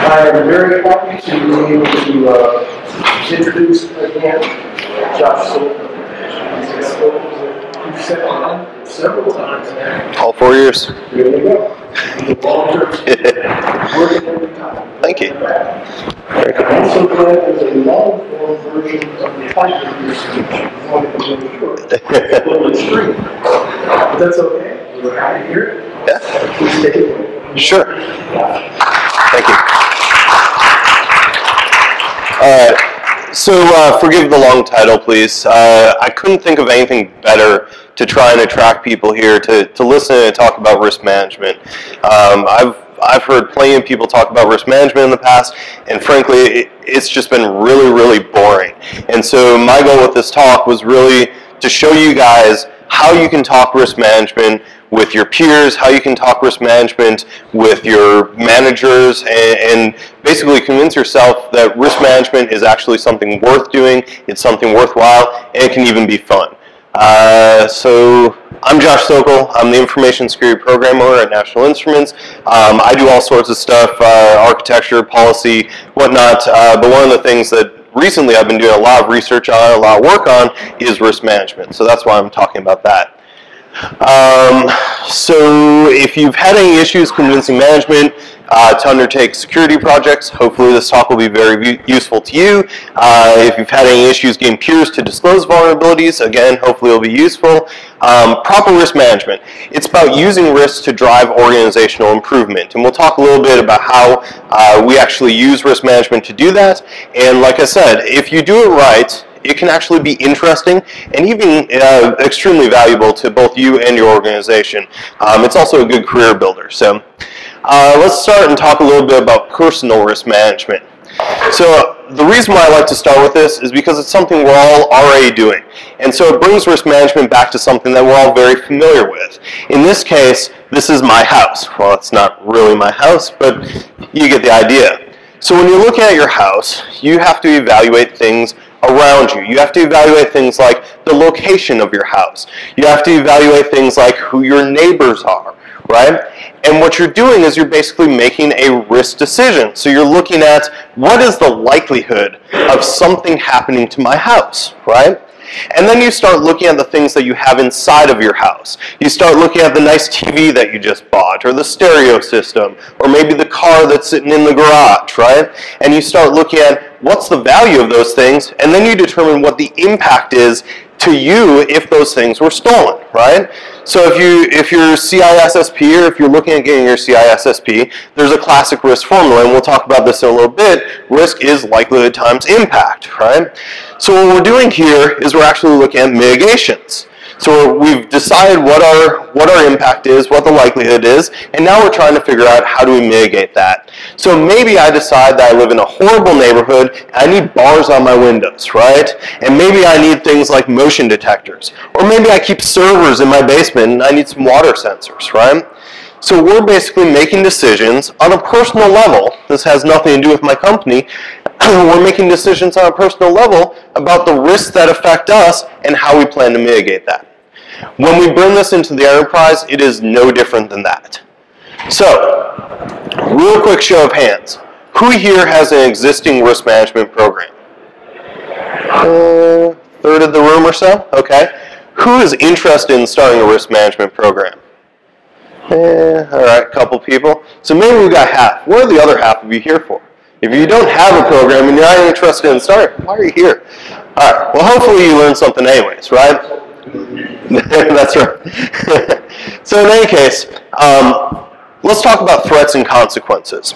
I am very happy to be able to introduce again Josh Sokol. You've said on several times now. All 4 years. There you go. Long-term working every time. Thank you. I'm also glad there's a long-form version of the title of your speech. I wanted to make sure. A little extreme. But that's okay. We're happy to hear it. Yeah. Please take it away. Sure. Thank you. So forgive the long title, please. I couldn't think of anything better to try and attract people here to listen and talk about risk management. I've heard plenty of people talk about risk management in the past, and frankly, it's just been really, really boring. And so my goal with this talk was really to show you guys how you can talk risk management with your peers, how you can talk risk management with your managers, and basically convince yourself that risk management is actually something worth doing, it's something worthwhile, and it can even be fun. So I'm Josh Sokol. I'm the Information Security Program Owner at National Instruments. I do all sorts of stuff, architecture, policy, whatnot, but one of the things that recently I've been doing a lot of research on, a lot of work on, is risk management. So that's why I'm talking about that. So if you've had any issues convincing management to undertake security projects, hopefully this talk will be very useful to you. If you've had any issues getting peers to disclose vulnerabilities, again, hopefully it will be useful. Proper risk management. It's about using risk to drive organizational improvement. And we'll talk a little bit about how we actually use risk management to do that. And like I said, if you do it right, it can actually be interesting and even extremely valuable to both you and your organization. It's also a good career builder. So let's start and talk a little bit about personal risk management. So the reason why I like to start with this is because it's something we're all already doing. And so it brings risk management back to something that we're all very familiar with. In this case, this is my house. Well, it's not really my house, but you get the idea. So when you're looking at your house, you have to evaluate things around you. You have to evaluate things like the location of your house. You have to evaluate things like who your neighbors are, right? And what you're doing is you're basically making a risk decision. So you're looking at what is the likelihood of something happening to my house, right? And then you start looking at the things that you have inside of your house. You start looking at the nice TV that you just bought, or the stereo system, or maybe the car that's sitting in the garage, right? And you start looking at what's the value of those things, and then you determine what the impact is to you if those things were stolen, right? So if you're CISSP, or if you're looking at getting your CISSP, there's a classic risk formula, and we'll talk about this in a little bit. Risk is likelihood times impact, right? So what we're doing here is we're actually looking at mitigations. So we've decided what our impact is, what the likelihood is, and now we're trying to figure out how do we mitigate that. So maybe I decide that I live in a horrible neighborhood, and I need bars on my windows, right? And maybe I need things like motion detectors. Or maybe I keep servers in my basement and I need some water sensors, right? So we're basically making decisions on a personal level. This has nothing to do with my company. We're making decisions on a personal level about the risks that affect us and how we plan to mitigate that. When we bring this into the enterprise, it is no different than that. So, real quick show of hands. Who here has an existing risk management program? Third of the room or so? Okay. Who is interested in starting a risk management program? All right, a couple people. So maybe we've got half. What are the other half of you here for? If you don't have a program and you're not interested in starting, why are you here? All right, well, hopefully you learned something anyways, right? That's right. So in any case, let's talk about threats and consequences.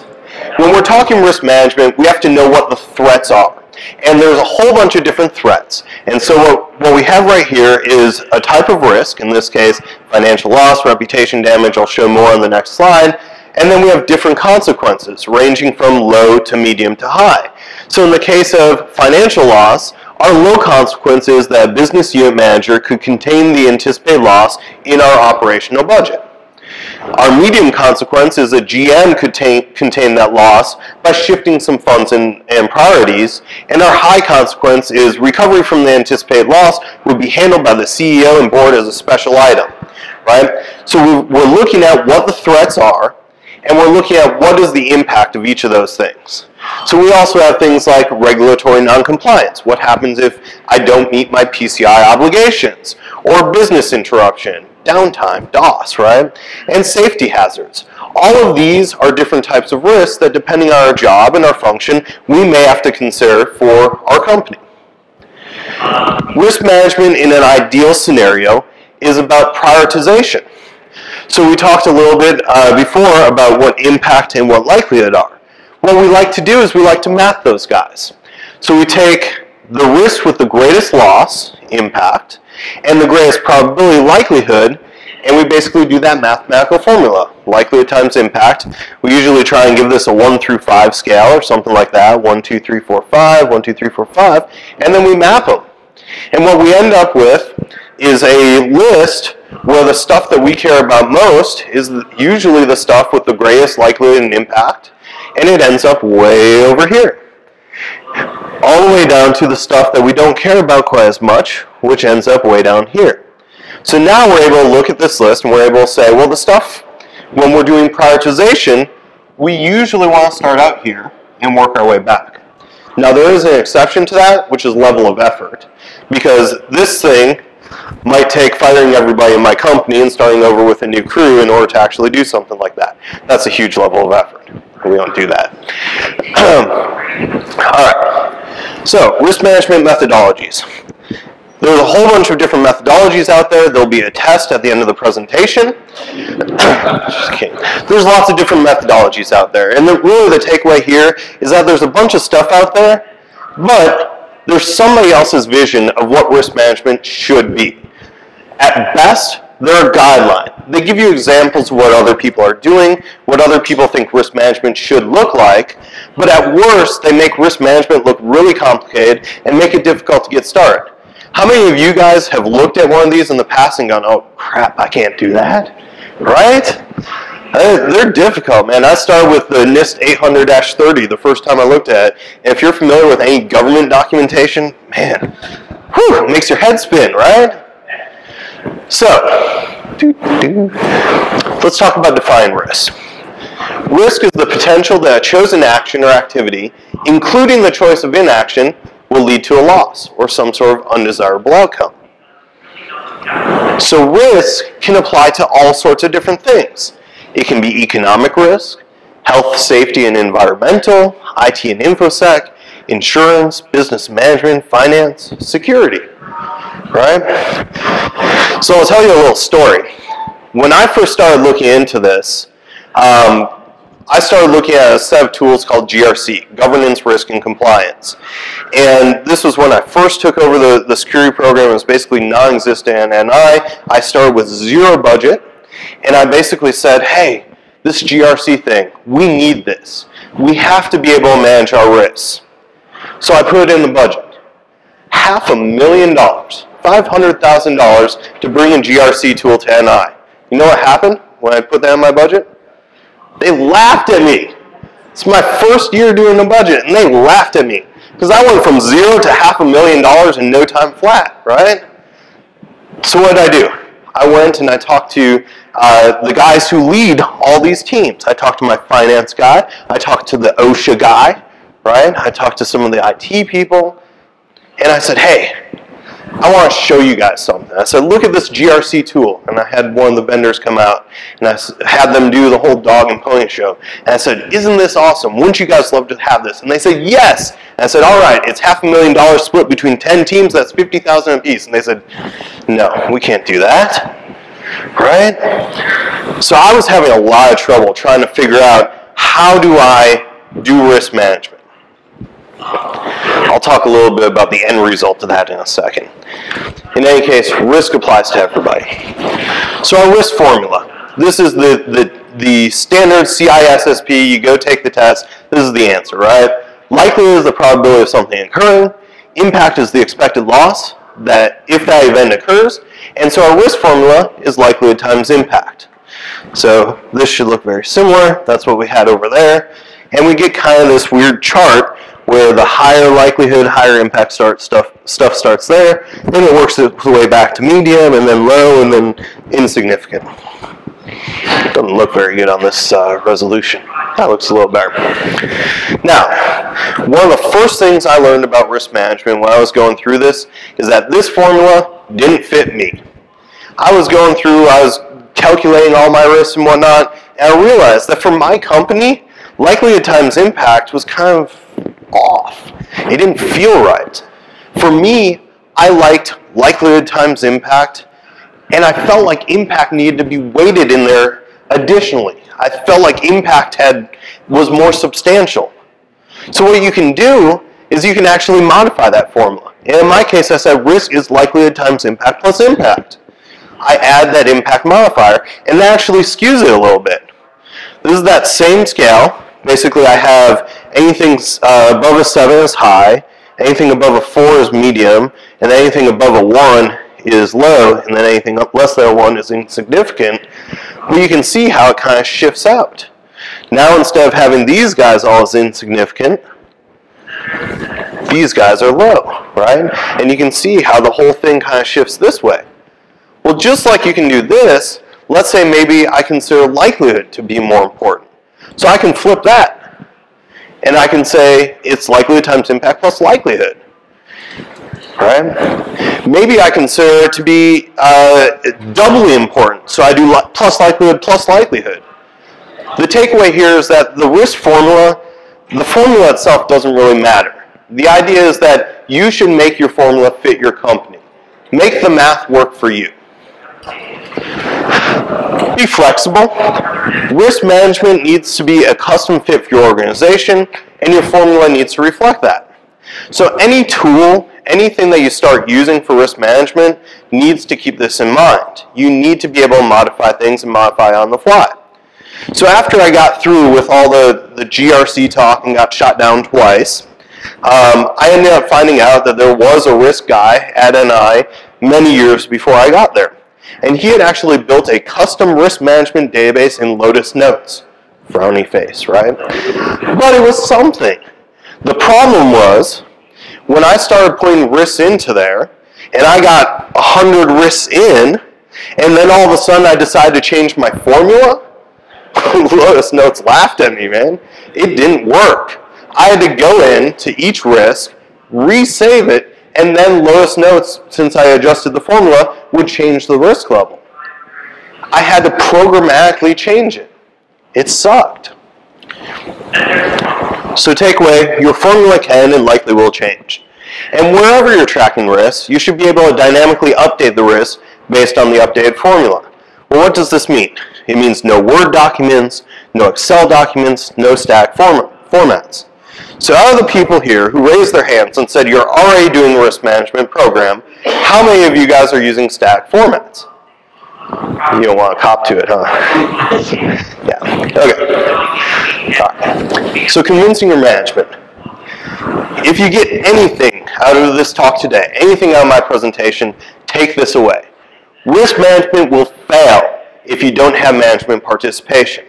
When we're talking risk management, we have to know what the threats are. And there's a whole bunch of different threats. And so what we have right here is a type of risk, in this case, financial loss, reputation damage. I'll show more on the next slide. And then we have different consequences, ranging from low to medium to high. So in the case of financial loss, our low consequence is that a business unit manager could contain the anticipated loss in our operational budget. Our medium consequence is a GM could contain that loss by shifting some funds and priorities. And our high consequence is recovery from the anticipated loss would be handled by the CEO and board as a special item, right? So we're looking at what the threats are, And we're looking at what is the impact of each of those things. So we also have things like regulatory noncompliance. What happens if I don't meet my PCI obligations? Or business interruption, downtime, DOS, right? And safety hazards. All of these are different types of risks that, depending on our job and our function, we may have to consider for our company. Risk management in an ideal scenario is about prioritization. So we talked a little bit before about what impact and what likelihood are. What we like to do is we like to map those guys. So we take the risk with the greatest loss, impact, and the greatest probability, likelihood, and we basically do that mathematical formula. Likelihood times impact. We usually try and give this a 1 through 5 scale or something like that. 1, 2, 3, 4, 5, 1, 2, 3, 4, 5, and then we map them. And what we end up with is a list where the stuff that we care about most is usually the stuff with the greatest likelihood and impact, and it ends up way over here. All the way down to the stuff that we don't care about quite as much, which ends up way down here. So now we're able to look at this list and we're able to say, well, the stuff, when we're doing prioritization, we usually want to start out here and work our way back. Now there is an exception to that, which is level of effort, because this thing might take firing everybody in my company and starting over with a new crew in order to actually do something like that. That's a huge level of effort. We don't do that. All right. So, risk management methodologies. There's a whole bunch of different methodologies out there. There'll be a test at the end of the presentation. Just kidding. There's lots of different methodologies out there. And really the takeaway here is that there's a bunch of stuff out there, but there's somebody else's vision of what risk management should be. At best, they're a guideline. They give you examples of what other people are doing, what other people think risk management should look like, but at worst, they make risk management look really complicated and make it difficult to get started. How many of you guys have looked at one of these in the past and gone, oh crap, I can't do that, right? They're difficult, man. I started with the NIST 800-30 the first time I looked at it, and if you're familiar with any government documentation, man, whew, it makes your head spin, right? So, let's talk about defining risk. Risk is the potential that a chosen action or activity, including the choice of inaction, will lead to a loss or some sort of undesirable outcome. So risk can apply to all sorts of different things. It can be economic risk, health, safety, and environmental, IT and InfoSec, insurance, business management, finance, security, right? So I'll tell you a little story. When I first started looking into this, I started looking at a set of tools called GRC, Governance, Risk, and Compliance. And this was when I first took over the security program. It was basically non-existent at NI. I started with zero budget, and I basically said, hey, this GRC thing, we need this. We have to be able to manage our risks. So I put it in the budget. $500,000, $500,000 to bring a GRC tool to NI. You know what happened when I put that in my budget? They laughed at me. It's my first year doing the budget, and they laughed at me. Because I went from zero to $500,000 in no time flat, right? So what did I do? I went and I talked to the guys who lead all these teams. I talked to my finance guy. I talked to the OSHA guy, right? I talked to some of the IT people. And I said, hey, I want to show you guys something. I said, look at this GRC tool. And I had one of the vendors come out, and I had them do the whole dog and pony show. And I said, isn't this awesome? Wouldn't you guys love to have this? And they said, yes. And I said, all right, it's $500,000 split between 10 teams. That's $50,000 apiece. And they said, no, we can't do that, right? So I was having a lot of trouble trying to figure out, how do I do risk management? I'll talk a little bit about the end result of that in a second. In any case, risk applies to everybody. So our risk formula. This is the standard CISSP. You go take the test. This is the answer, right? Likelihood is the probability of something occurring. Impact is the expected loss that if that event occurs. And so our risk formula is likelihood times impact. So this should look very similar. That's what we had over there. And we get kind of this weird chart where the higher likelihood, higher impact stuff starts there, then it works its way back to medium, and then low, and then insignificant. Doesn't look very good on this resolution. That looks a little better. Now, one of the first things I learned about risk management when I was going through this is that this formula didn't fit me. I was going through, I was calculating all my risks and whatnot, and I realized that for my company, likelihood times impact was kind of off. It didn't feel right. For me, I liked likelihood times impact, and I felt like impact needed to be weighted in there additionally. I felt like impact was more substantial. So what you can do is you can actually modify that formula. And in my case, I said risk is likelihood times impact plus impact. I add that impact modifier, and that actually skews it a little bit. This is that same scale. Basically, I have anything above a 7 is high, anything above a 4 is medium, and anything above a 1 is low, and then anything less than a 1 is insignificant. But you can see how it kind of shifts out. Now, instead of having these guys all as insignificant, these guys are low, right? And you can see how the whole thing kind of shifts this way. Well, just like you can do this, let's say maybe I consider likelihood to be more important. So I can flip that, and I can say it's likelihood times impact plus likelihood. Right? Maybe I consider it to be doubly important, so I do plus likelihood plus likelihood. The takeaway here is that the risk formula, the formula itself doesn't really matter. The idea is that you should make your formula fit your company. Make the math work for you. Be flexible. Risk management needs to be a custom fit for your organization, and your formula needs to reflect that. So any tool, anything that you start using for risk management needs to keep this in mind. You need to be able to modify things and modify on the fly. So after I got through with all the GRC talk and got shot down twice, I ended up finding out that there was a risk guy at NI many years before I got there. And he had actually built a custom risk management database in Lotus Notes. Frowny face, right? But it was something. The problem was, when I started putting risks into there, and I got 100 risks in, and then all of a sudden I decided to change my formula, Lotus Notes laughed at me, man. It didn't work. I had to go in to each risk, resave it, and then Lotus Notes, since I adjusted the formula, would change the risk level. I had to programmatically change it. It sucked. So takeaway, your formula can and likely will change. And wherever you're tracking risks, you should be able to dynamically update the risk based on the updated formula. Well, what does this mean? It means no Word documents, no Excel documents, no static formats. So out of the people here who raised their hands and said you're already doing a risk management program, how many of you guys are using static formats? You don't want to cop to it, huh? Yeah, okay. All right. So convincing your management. If you get anything out of this talk today, anything out of my presentation, take this away. Risk management will fail if you don't have management participation.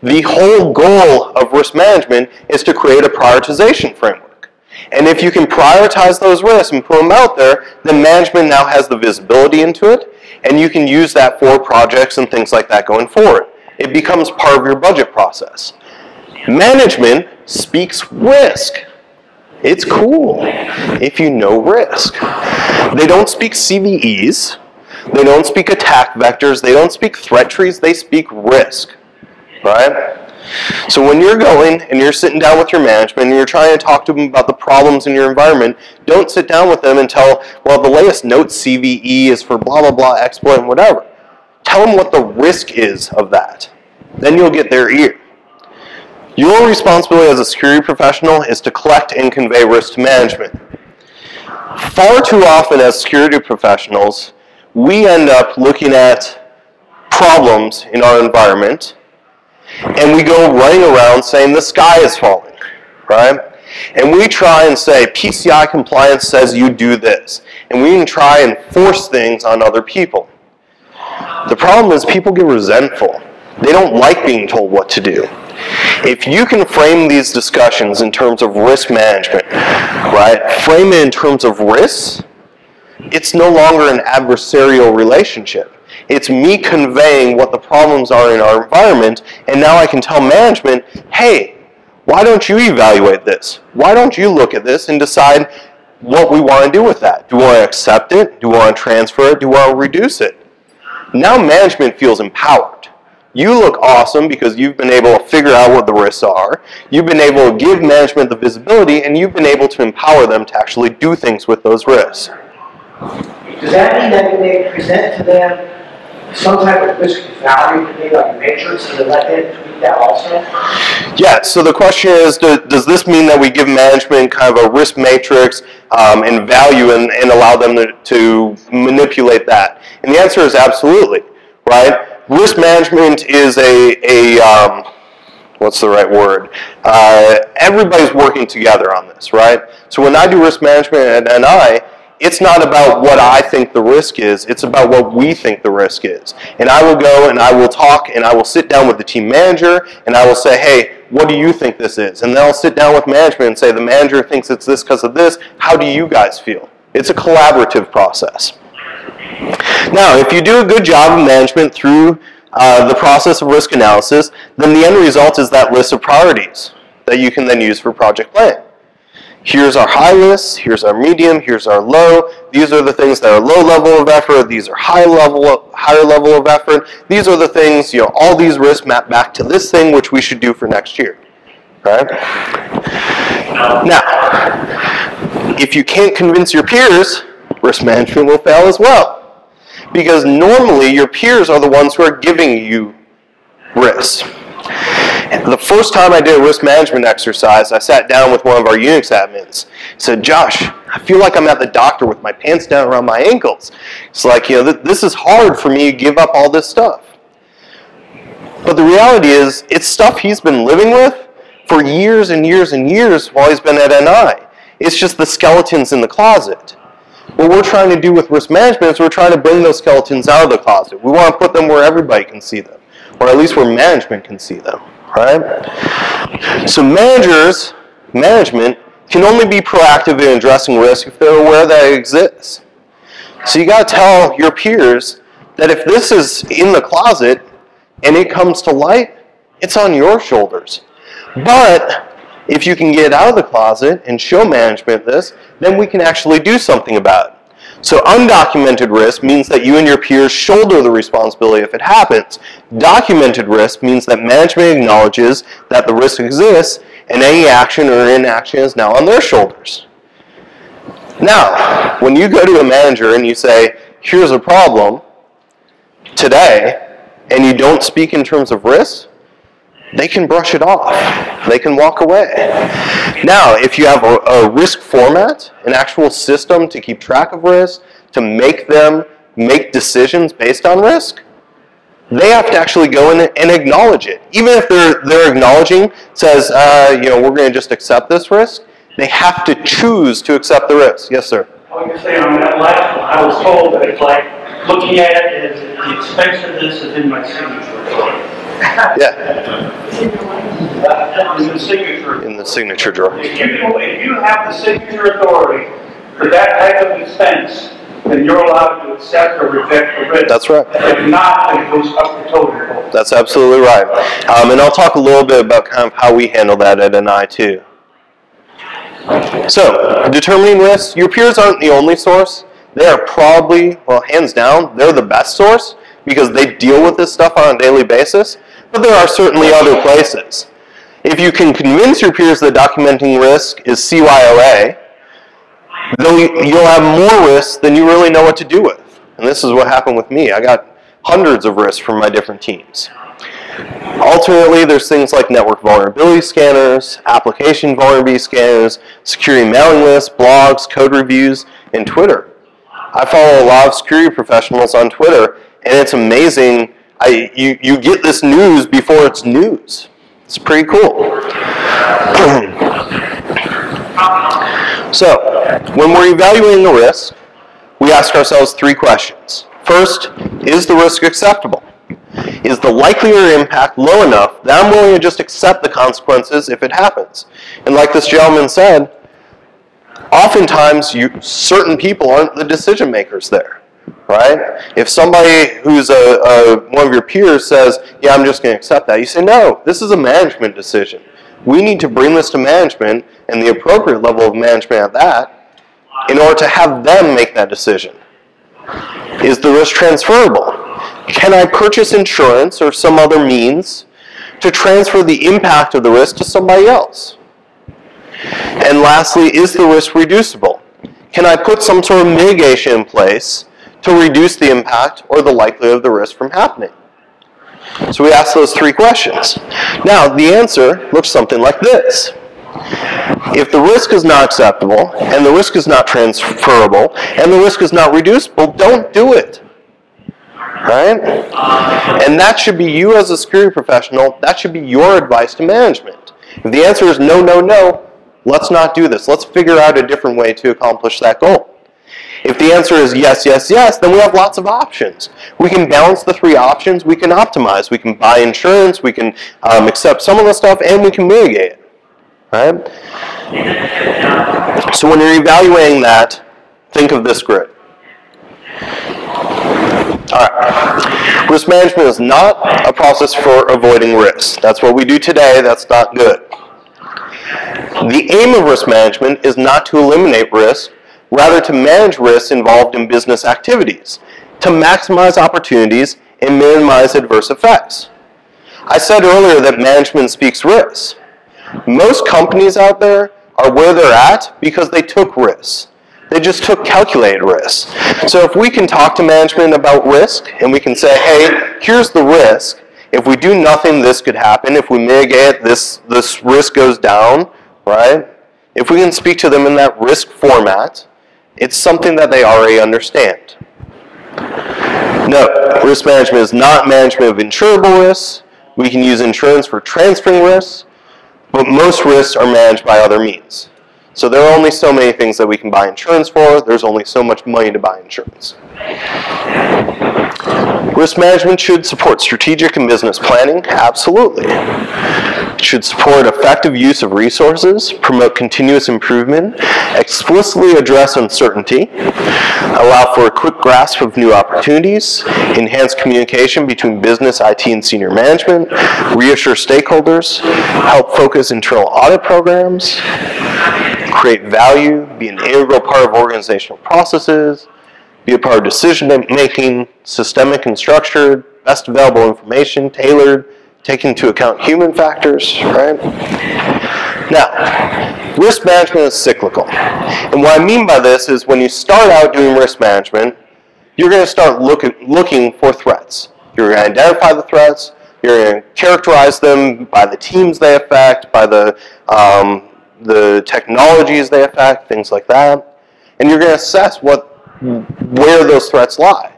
The whole goal of risk management is to create a prioritization framework. And if you can prioritize those risks and put them out there, then management now has the visibility into it, and you can use that for projects and things like that going forward. It becomes part of your budget process. Management speaks risk. It's cool if you know risk. They don't speak CVEs. They don't speak attack vectors. They don't speak threat trees. They speak risk. Right? So when you're going and you're sitting down with your management and you're trying to talk to them about the problems in your environment, don't sit down with them and tell, well, the latest note CVE is for blah, blah, blah, exploit, and whatever. Tell them what the risk is of that. Then you'll get their ear. Your responsibility as a security professional is to collect and convey risk to management. Far too often as security professionals, we end up looking at problems in our environment, and we go running around saying the sky is falling, right? And we try and say PCI compliance says you do this, and we can try and force things on other people. The problem is people get resentful. They don't like being told what to do. If you can frame these discussions in terms of risk management, right? Frame it in terms of risks, it's no longer an adversarial relationship. It's me conveying what the problems are in our environment, and now I can tell management, hey, why don't you evaluate this? Why don't you look at this and decide what we want to do with that? Do we want to accept it? Do we want to transfer it? Do we want to reduce it? Now management feels empowered. You look awesome because you've been able to figure out what the risks are. You've been able to give management the visibility, and you've been able to empower them to actually do things with those risks. Does that mean that when they present to them some type of risk value, maybe like a matrix, and let them tweak that also? Yeah, so the question is, does this mean that we give management kind of a risk matrix and value and allow them to manipulate that? And the answer is absolutely, right? Risk management is what's the right word? Everybody's working together on this, right? So when I do risk management at NI, it's not about what I think the risk is, it's about what we think the risk is. And I will go and I will talk and I will sit down with the team manager and I will say, hey, what do you think this is? And then I'll sit down with management and say, the manager thinks it's this because of this, how do you guys feel? It's a collaborative process. Now, if you do a good job of management through the process of risk analysis, then the end result is that list of priorities that you can then use for project planning. Here's our high list, here's our medium, here's our low. These are the things that are low level of effort, these are higher level of effort. These are the things, all these risks map back to this thing which we should do for next year. Right? Now, if you can't convince your peers, risk management will fail as well. Because normally your peers are the ones who are giving you risks. And the first time I did a risk management exercise, I sat down with one of our Unix admins. I said, Josh, I feel like I'm at the doctor with my pants down around my ankles. It's like, this is hard for me to give up all this stuff. But the reality is, it's stuff he's been living with for years and years and years while he's been at NI. It's just the skeletons in the closet. What we're trying to do with risk management is we're trying to bring those skeletons out of the closet. We want to put them where everybody can see them, or at least where management can see them, right? So management can only be proactive in addressing risk if they're aware that it exists. So you got to tell your peers that if this is in the closet and it comes to light, it's on your shoulders. But if you can get out of the closet and show management this, then we can actually do something about it. So undocumented risk means that you and your peers shoulder the responsibility if it happens. Documented risk means that management acknowledges that the risk exists and any action or inaction is now on their shoulders. Now, when you go to a manager and you say, here's a problem today, and you don't speak in terms of risk, they can brush it off. They can walk away. Now, if you have a risk format, an actual system to keep track of risk, to make them make decisions based on risk, they have to actually go in and acknowledge it. Even if they're acknowledging, says, we're going to just accept this risk, they have to choose to accept the risk. Yes, sir? I was going to say, on that last one, I was told that it's like, looking at it as the expense of this is in my signature. Yeah. In the signature. In the signature drawer. If you have the signature authority for that type of expense, then you're allowed to accept or reject the risk. That's right. If not, then it goes up the total bill. That's absolutely right. And I'll talk a little bit about kind of how we handle that at NI too. So, determining risks, your peers aren't the only source. They are probably, well, hands down, they're the best source because they deal with this stuff on a daily basis, but there are certainly other places. If you can convince your peers that documenting risk is CYOA, you'll have more risks than you really know what to do with. And this is what happened with me. I got hundreds of risks from my different teams. Alternately, there's things like network vulnerability scanners, application vulnerability scanners, security mailing lists, blogs, code reviews, and Twitter. I follow a lot of security professionals on Twitter, and it's amazing. You get this news before it's news. It's pretty cool. So, when we're evaluating a risk, we ask ourselves three questions. First, is the risk acceptable? Is the likelihood impact low enough that I'm willing to just accept the consequences if it happens? And like this gentleman said, oftentimes certain people aren't the decision makers there. right? If somebody who's one of your peers says, yeah, I'm just going to accept that, you say, no, this is a management decision. We need to bring this to management and the appropriate level of management at that in order to have them make that decision. Is the risk transferable? Can I purchase insurance or some other means to transfer the impact of the risk to somebody else? And lastly, is the risk reducible? Can I put some sort of mitigation in place to reduce the impact or the likelihood of the risk from happening? So we ask those three questions. Now, the answer looks something like this. If the risk is not acceptable, and the risk is not transferable, and the risk is not reducible, don't do it. Right? And that should be you as a security professional, that should be your advice to management. If the answer is no, no, no, let's not do this. Let's figure out a different way to accomplish that goal. If the answer is yes, yes, yes, then we have lots of options. We can balance the three options, we can optimize. We can buy insurance, we can accept some of the stuff, and we can mitigate it. Right? So when you're evaluating that, think of this grid. Alright. Risk management is not a process for avoiding risks. That's what we do today, that's not good. The aim of risk management is not to eliminate risk, rather to manage risks involved in business activities, to maximize opportunities and minimize adverse effects. I said earlier that management speaks risks. Most companies out there are where they're at because they took risks. They just took calculated risks. So if we can talk to management about risk and we can say, hey, here's the risk. If we do nothing, this could happen. If we mitigate it, this risk goes down, right? If we can speak to them in that risk format, it's something that they already understand. No, risk management is not management of insurable risks. We can use insurance for transferring risks, but most risks are managed by other means. So there are only so many things that we can buy insurance for. There's only so much money to buy insurance. Risk management should support strategic and business planning. Absolutely. It should support effective use of resources, promote continuous improvement, explicitly address uncertainty, allow for a quick grasp of new opportunities, enhance communication between business, IT, and senior management, reassure stakeholders, help focus internal audit programs, create value, be an integral part of organizational processes, be a part of decision-making, systemic and structured, best available information, tailored, taking into account human factors, right? Now, risk management is cyclical. And what I mean by this is when you start out doing risk management, you're going to start looking for threats. You're going to identify the threats, you're going to characterize them by the teams they affect, by the technologies they affect, things like that. And you're going to assess where those threats lie.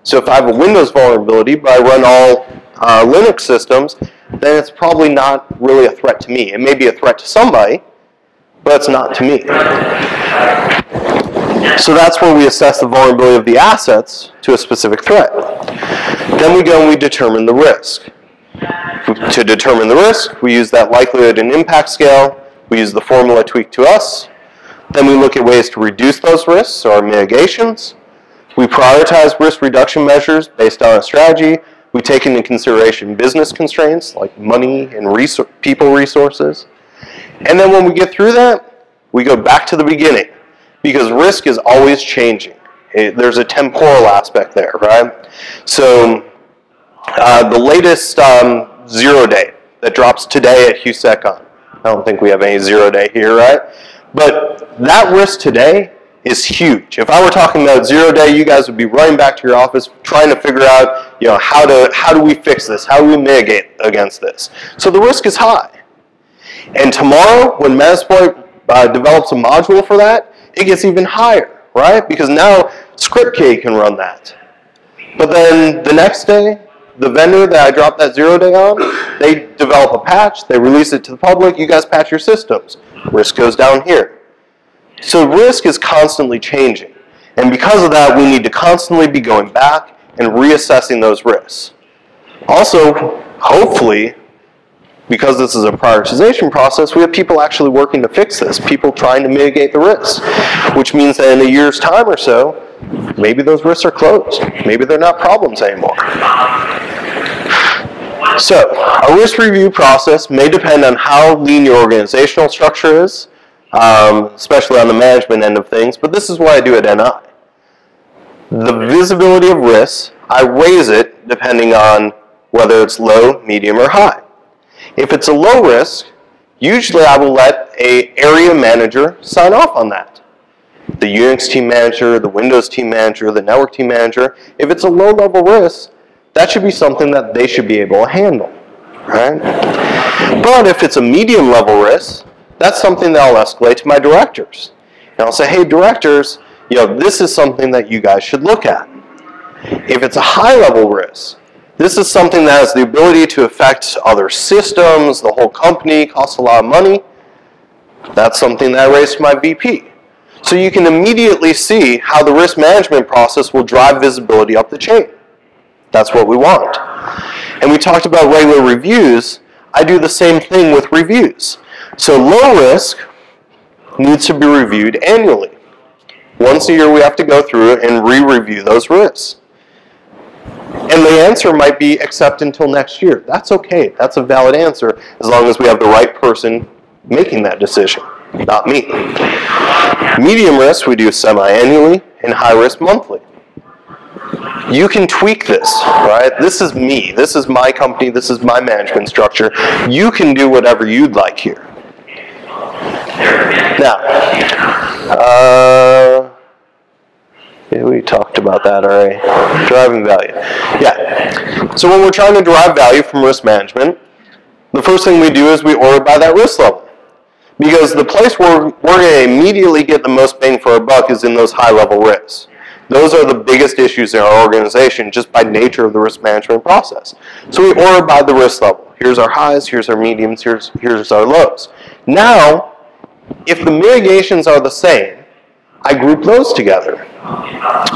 So if I have a Windows vulnerability, but I run all Linux systems, then it's probably not really a threat to me. It may be a threat to somebody, but it's not to me. So that's where we assess the vulnerability of the assets to a specific threat. Then we go and we determine the risk. To determine the risk, we use that likelihood and impact scale. We use the formula tweaked to us. Then we look at ways to reduce those risks, or mitigations. We prioritize risk reduction measures based on a strategy. We take into consideration business constraints like money and people resources. And then when we get through that, we go back to the beginning because risk is always changing. There's a temporal aspect there, right? So the latest 0 day that drops today at HouSecCon. I don't think we have any 0 day here, right? But that risk today is huge. If I were talking about 0 day, you guys would be running back to your office trying to figure out, how do we fix this? How do we mitigate against this? So the risk is high. And tomorrow, when Metasploit develops a module for that, it gets even higher, right? Because now ScriptKey can run that. But then the next day, the vendor that I dropped that 0 day on, they develop a patch, they release it to the public, you guys patch your systems. Risk goes down here. So risk is constantly changing. And because of that, we need to constantly be going back and reassessing those risks. Also, hopefully, because this is a prioritization process, we have people actually working to fix this, people trying to mitigate the risks, which means that in a year's time or so, maybe those risks are closed. Maybe they're not problems anymore. So, a risk review process may depend on how lean your organizational structure is, especially on the management end of things, but this is what I do at NI. The visibility of risks, I raise it depending on whether it's low, medium, or high. If it's a low risk, usually I will let an area manager sign off on that. The Unix team manager, the Windows team manager, the network team manager. If it's a low-level risk, that should be something that they should be able to handle, right? But if it's a medium-level risk, that's something that I'll escalate to my directors. And I'll say, hey, directors, this is something that you guys should look at. If it's a high-level risk, this is something that has the ability to affect other systems, the whole company, costs a lot of money. That's something that I raise to my VP. So you can immediately see how the risk management process will drive visibility up the chain. That's what we want. And we talked about regular reviews. I do the same thing with reviews. So low risk needs to be reviewed annually. Once a year we have to go through and re-review those risks. And the answer might be accept until next year. That's okay. That's a valid answer as long as we have the right person making that decision, not me. Medium risk we do semi-annually and high risk monthly. You can tweak this, right? This is me. This is my company. This is my management structure. You can do whatever you'd like here. Now, we talked about that already. Deriving value. Yeah. So when we're trying to derive value from risk management, the first thing we do is we order by that risk level. Because the place where we're going to immediately get the most bang for our buck is in those high-level risks. Those are the biggest issues in our organization just by nature of the risk management process. So we order by the risk level. Here's our highs, here's our mediums, here's our lows. Now, if the mitigations are the same, I group those together.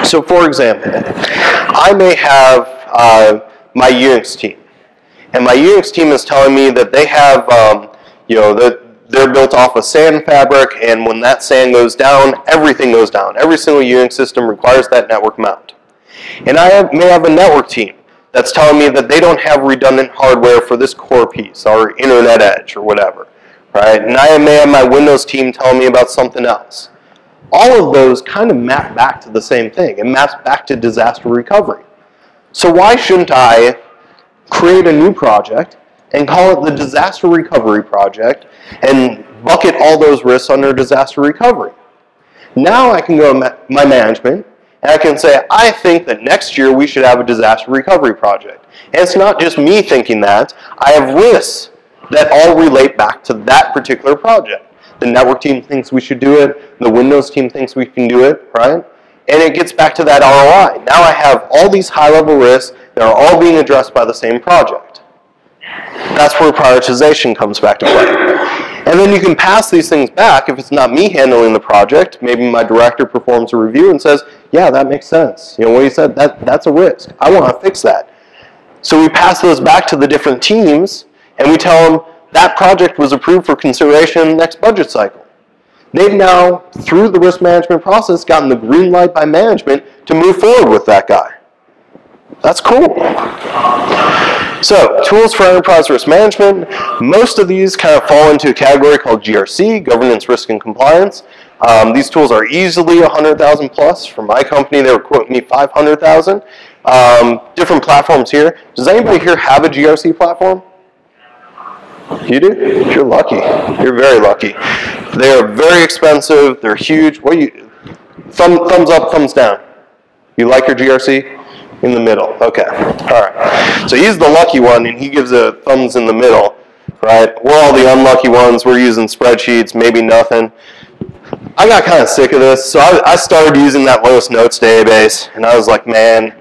So for example, I may have my Unix team. And my Unix team is telling me that they have, they're built off a SAN fabric, and when that SAN goes down, everything goes down. Every single Unix system requires that network mount. And I may have a network team that's telling me that they don't have redundant hardware for this core piece, or internet edge, or whatever. Right? And I may have my Windows team telling me about something else. All of those kind of map back to the same thing. It maps back to disaster recovery. So why shouldn't I create a new project and call it the disaster recovery project and bucket all those risks under disaster recovery? Now I can go to my management and I can say, I think that next year we should have a disaster recovery project. And it's not just me thinking that. I have risks that all relate back to that particular project. The network team thinks we should do it. The Windows team thinks we can do it, right? And it gets back to that ROI. Now I have all these high-level risks that are all being addressed by the same project. That's where prioritization comes back to play. And then you can pass these things back. If it's not me handling the project, maybe my director performs a review and says, yeah, that makes sense. What you said, that's a risk. I want to fix that. So we pass those back to the different teams, and we tell them, that project was approved for consideration next budget cycle. They've now, through the risk management process, gotten the green light by management to move forward with that guy. That's cool. So, tools for enterprise risk management. Most of these kind of fall into a category called GRC, Governance, Risk, and Compliance. These tools are easily 100,000 plus. For my company, they were quoting me 500,000. Different platforms here. Does anybody here have a GRC platform? You do? You're lucky. You're very lucky. They are very expensive. They're huge. What thumbs up, thumbs down. You like your GRC? In the middle. Okay. All right. So he's the lucky one, and he gives a thumbs in the middle, right? We're all the unlucky ones. We're using spreadsheets, maybe nothing. I got kind of sick of this, so I started using that Lotus Notes database, and I was like, man,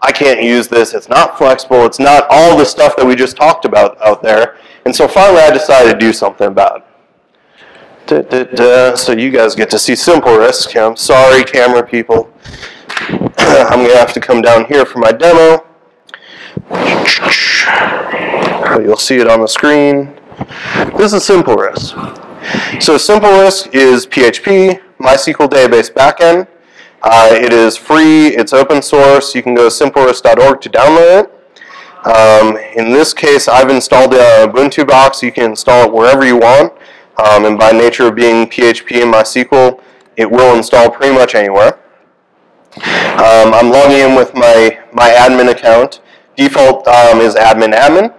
I can't use this. It's not flexible. It's not all the stuff that we just talked about out there. And so finally I decided to do something about it. So you guys get to see SimpleRisk. I'm sorry, camera people. I'm going to have to come down here for my demo. You'll see it on the screen. This is SimpleRisk. So SimpleRisk is PHP, MySQL database backend. It is free, it's open source. You can go to simplerisk.org to download it. In this case, I've installed it on a Ubuntu box. You can install it wherever you want. And by nature of being PHP and MySQL, it will install pretty much anywhere. I'm logging in with my admin account. Default is admin.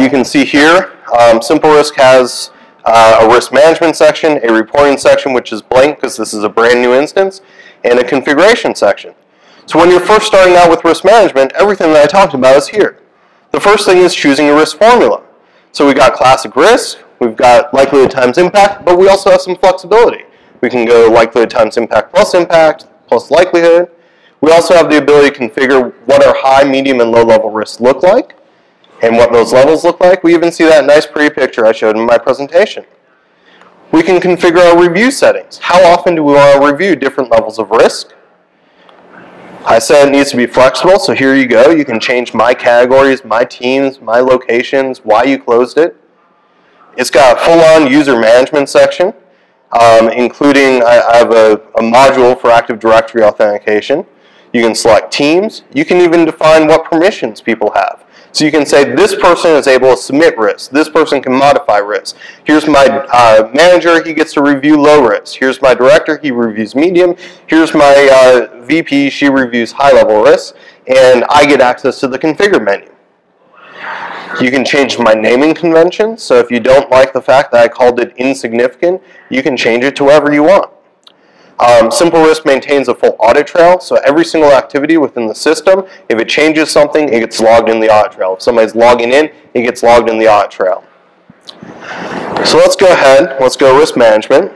You can see here, SimpleRisk has a risk management section, a reporting section, which is blank because this is a brand new instance, and a configuration section. So when you're first starting out with risk management, everything that I talked about is here. The first thing is choosing a risk formula. So we got classic risk, we've got likelihood times impact, but we also have some flexibility. We can go likelihood times impact plus likelihood. We also have the ability to configure what our high, medium, and low level risks look like, and what those levels look like. We even see that nice pretty picture I showed in my presentation. We can configure our review settings. How often do we want to review different levels of risk? I said it needs to be flexible, so here you go. You can change my categories, my teams, my locations, why you closed it. It's got a full-on user management section, including I have a module for Active Directory authentication. You can select teams. You can even define what permissions people have. So you can say this person is able to submit risks. This person can modify risks. Here's my manager, he gets to review low risk. Here's my director, he reviews medium. Here's my VP, she reviews high level risks. And I get access to the configure menu. You can change my naming convention. So if you don't like the fact that I called it insignificant, you can change it to whatever you want. SimpleRisk maintains a full audit trail, so every single activity within the system, if it changes something, it gets logged in the audit trail. If somebody's logging in, it gets logged in the audit trail. So let's go ahead, let's go risk management,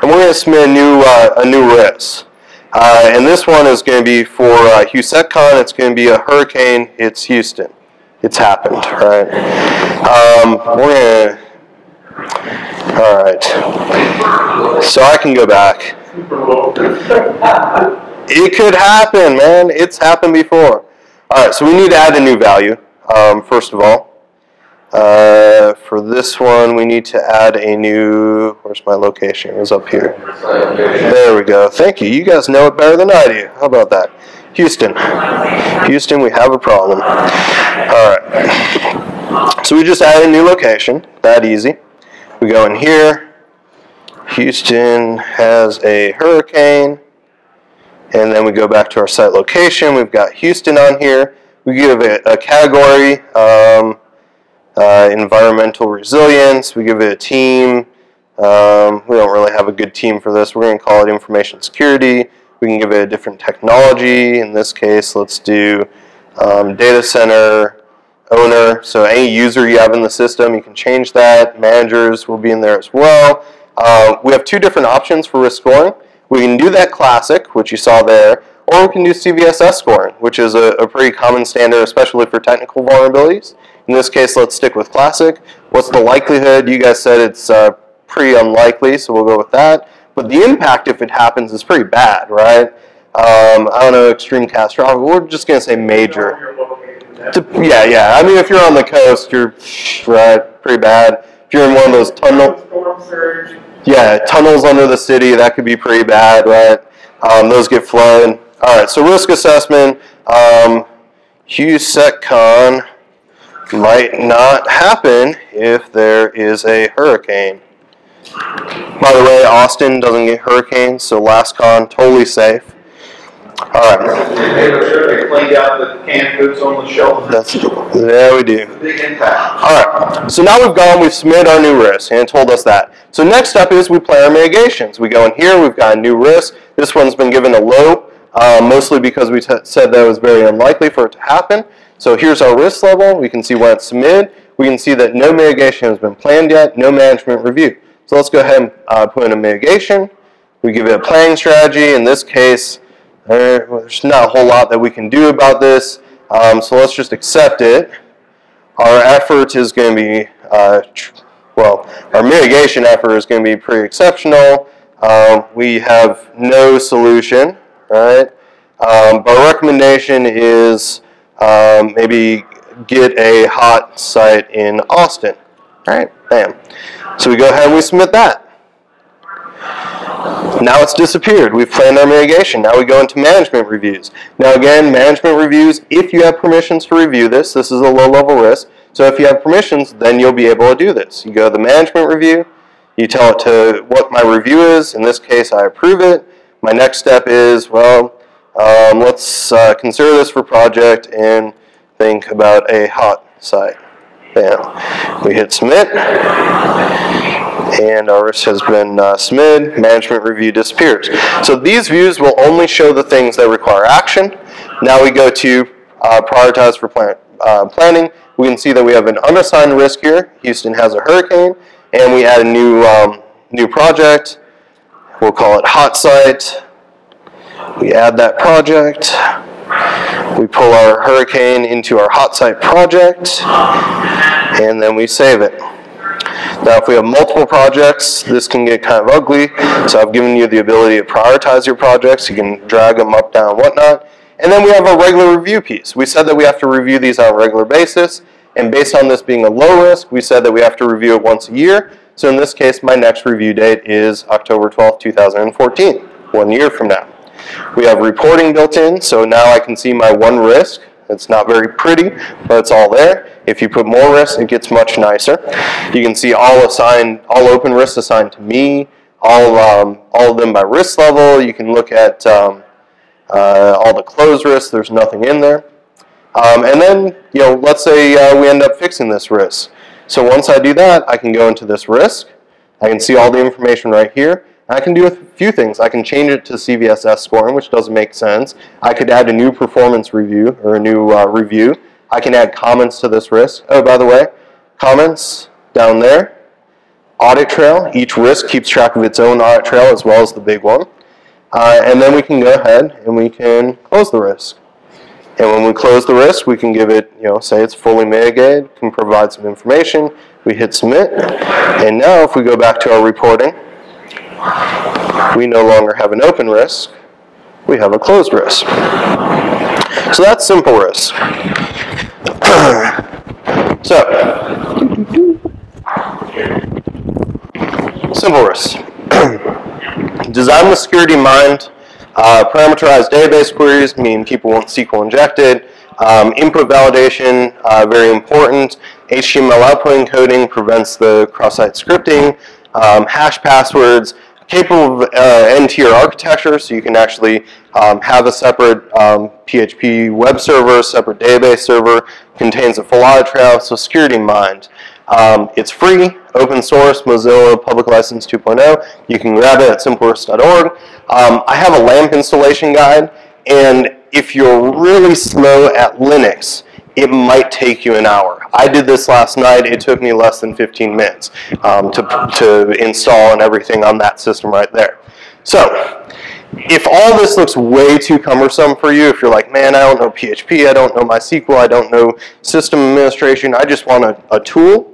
and we're going to submit a new risk. And this one is going to be for HouSecCon. It's going to be a hurricane. It's Houston. It's happened, right? All right. So I can go back. It could happen, man. It's happened before. All right, so we need to add a new value, first of all. For this one, we need to add a new, where's my location? It was up here. There we go. Thank you. You guys know it better than I do. How about that? Houston. Houston, we have a problem. All right. So we just added a new location. That easy. We go in here. Houston has a hurricane, and then we go back to our site location. We've got Houston on here. We give it a category, environmental resilience. We give it a team. We don't really have a good team for this. We're going to call it information security. We can give it a different technology. In this case, let's do data center owner. So any user you have in the system, you can change that. Managers will be in there as well. We have two different options for risk scoring. We can do that classic, which you saw there, or we can do CVSS scoring, which is a pretty common standard, especially for technical vulnerabilities. In this case, let's stick with classic. What's the likelihood? You guys said it's pretty unlikely, so we'll go with that. But the impact, if it happens, is pretty bad, right? I don't know, extreme catastrophic. We're just going to say major. Yeah. I mean, if you're on the coast, you're right, pretty bad. If you're in one of those tunnels, tunnels under the city, that could be pretty bad, right? Those get flooded. All right, so risk assessment, HouSecCon might not happen if there is a hurricane. By the way, Austin doesn't get hurricanes, so last con, totally safe. All right. They make sure they cleaned out the canned goods on the shelf. There we do. Big impact. All right. So now we've submitted our new risk, and it told us that. So next step is we play our mitigations. We go in here. We've got a new risk. This one's been given a low, mostly because we said that it was very unlikely for it to happen. So here's our risk level. We can see when it's submitted. We can see that no mitigation has been planned yet, no management review. So let's go ahead and put in a mitigation. We give it a planning strategy. In this case, there's not a whole lot that we can do about this, so let's just accept it. Our effort is going to be, our mitigation effort is going to be pretty exceptional. We have no solution, right? But our recommendation is maybe get a hot site in Austin. All right, bam. So we go ahead and we submit that. Now it's disappeared. We've planned our mitigation. Now we go into management reviews. Now again, management reviews, if you have permissions to review this is a low-level risk. So if you have permissions, then you'll be able to do this. You go to the management review, you tell it to what my review is. In this case, I approve it. My next step is, well, let's consider this for project and think about a hot site. Bam. We hit submit, and our risk has been submitted. Management review disappears. So these views will only show the things that require action. Now we go to prioritize for planning. We can see that we have an unassigned risk here. Houston has a hurricane, and we add a new project. We'll call it hot site. We add that project. We pull our hurricane into our hot site project, and then we save it. Now, if we have multiple projects, this can get kind of ugly. So I've given you the ability to prioritize your projects. You can drag them up, down, whatnot. And then we have a regular review piece. We said that we have to review these on a regular basis. And based on this being a low risk, we said that we have to review it once a year. So in this case, my next review date is October 12th, 2014, 1 year from now. We have reporting built in, so now I can see my one risk. It's not very pretty, but it's all there. If you put more risks, it gets much nicer. You can see all open risks assigned to me, all of them by risk level. You can look at all the closed risks. There's nothing in there. And then, let's say we end up fixing this risk. So once I do that, I can go into this risk. I can see all the information right here. I can do a few things. I can change it to CVSS scoring, which doesn't make sense. I could add a new performance review or a new review. I can add comments to this risk. Oh, by the way, comments down there. Audit trail. Each risk keeps track of its own audit trail as well as the big one. And then we can go ahead and we can close the risk. And when we close the risk, we can give it, say it's fully mitigated, can provide some information. We hit submit. And now if we go back to our reporting, we no longer have an open risk, we have a closed risk. So that's SimpleRisk. So, SimpleRisk. Designed with security in mind. Parameterized database queries mean people want SQL injected. Input validation, very important. HTML output encoding prevents the cross-site scripting. Hash passwords, capable of n-tier architecture, so you can actually have a separate PHP web server, separate database server, contains a full audit trail, so security in mind. It's free, open source, Mozilla Public License 2.0. You can grab it at simplerisk.org. I have a LAMP installation guide, and if you're really slow at Linux, it might take you an hour. I did this last night. It took me less than 15 minutes to install and everything on that system right there. So if all this looks way too cumbersome for you, if you're like, man, I don't know PHP, I don't know MySQL, I don't know system administration, I just want a tool,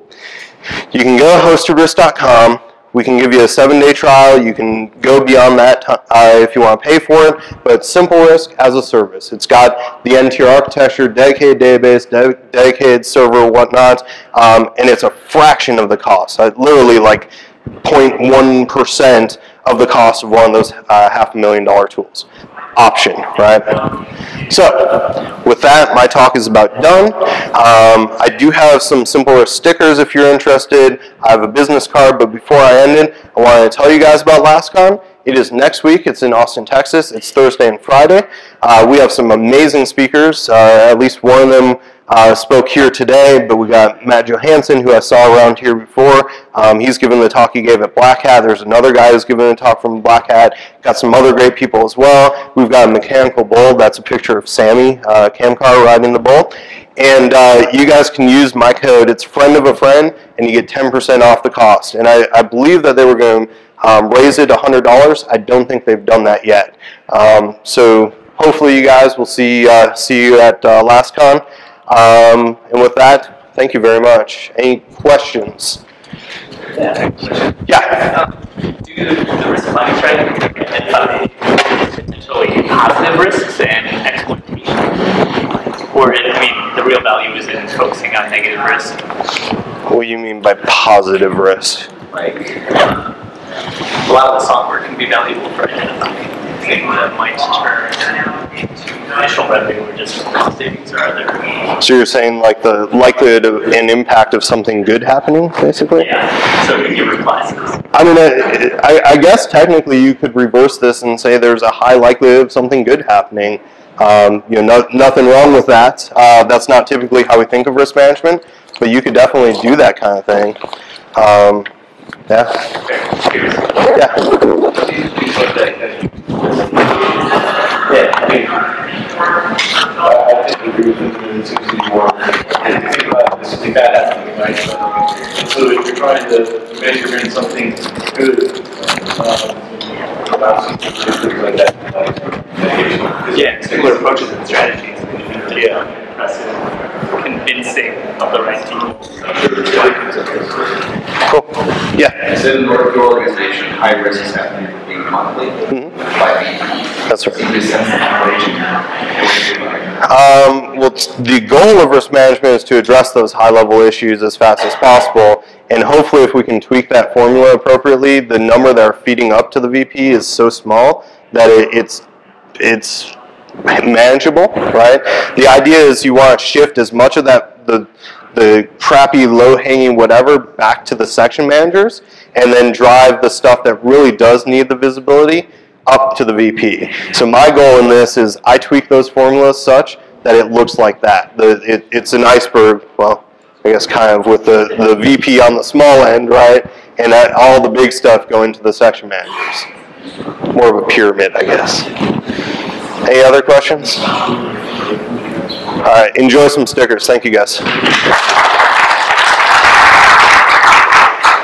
you can go to hostedrisk.com. We can give you a 7-day trial. You can go beyond that if you want to pay for it, but SimpleRisk as a service. It's got the n-tier architecture, dedicated database, dedicated server, whatnot, and it's a fraction of the cost. Literally like 0.1% of the cost of one of those $500,000 tools. Option, right? So, with that, my talk is about done. I do have some SimpleRisk stickers if you're interested. I have a business card, but before I end it, I wanted to tell you guys about LastCon. It is next week. It's in Austin, Texas. It's Thursday and Friday. We have some amazing speakers. At least one of them spoke here today, but we got Matt Johansson, who I saw around here before. He's given the talk he gave at Black Hat. There's another guy who's given a talk from Black Hat. Got some other great people as well. We've got a mechanical bull. That's a picture of Sammy Camcar riding the bull. And you guys can use my code. It's friend of a friend, and you get 10% off the cost. And I believe that they were going to raise it $100. I don't think they've done that yet. So hopefully you guys will see you at LastCon. And with that, thank you very much. Any questions? Yeah. Do the risk planning try to identify potentially positive risks and exploitation? Or, the real value is in focusing on negative risk? What do you mean by positive risk? Like, lot of the software can be valuable for identifying things that might turn into initial revenue or just cost savings or other. So you're saying like the likelihood of an impact of something good happening, basically? Yeah, so you give classes. I mean, I guess technically you could reverse this and say there's a high likelihood of something good happening. You know, nothing wrong with that. That's not typically how we think of risk management, but you could definitely do that kind of thing. Yeah. Yeah. Yeah, I think we agree with it, and it seems to be more, think about this, something bad happening, right? So if you're trying to measure in something good, about things like that, Yeah, similar approaches and strategies. Yeah. Impressive, convincing of the right team. Cool. Yeah. Instead of your organization, high risk is happening being monthly. That's right. Well, Well, the goal of risk management is to address those high-level issues as fast as possible, and hopefully if we can tweak that formula appropriately, the number that are feeding up to the VP is so small that it's manageable, right? The idea is you want to shift as much of that, the crappy, low-hanging whatever back to the section managers, and then drive the stuff that really does need the visibility up to the VP. So my goal in this is I tweak those formulas such that it looks like that. It's an iceberg, well, I guess kind of with the VP on the small end, right? And all the big stuff going to the section managers. More of a pyramid, I guess. Any other questions? All right, enjoy some stickers. Thank you, guys.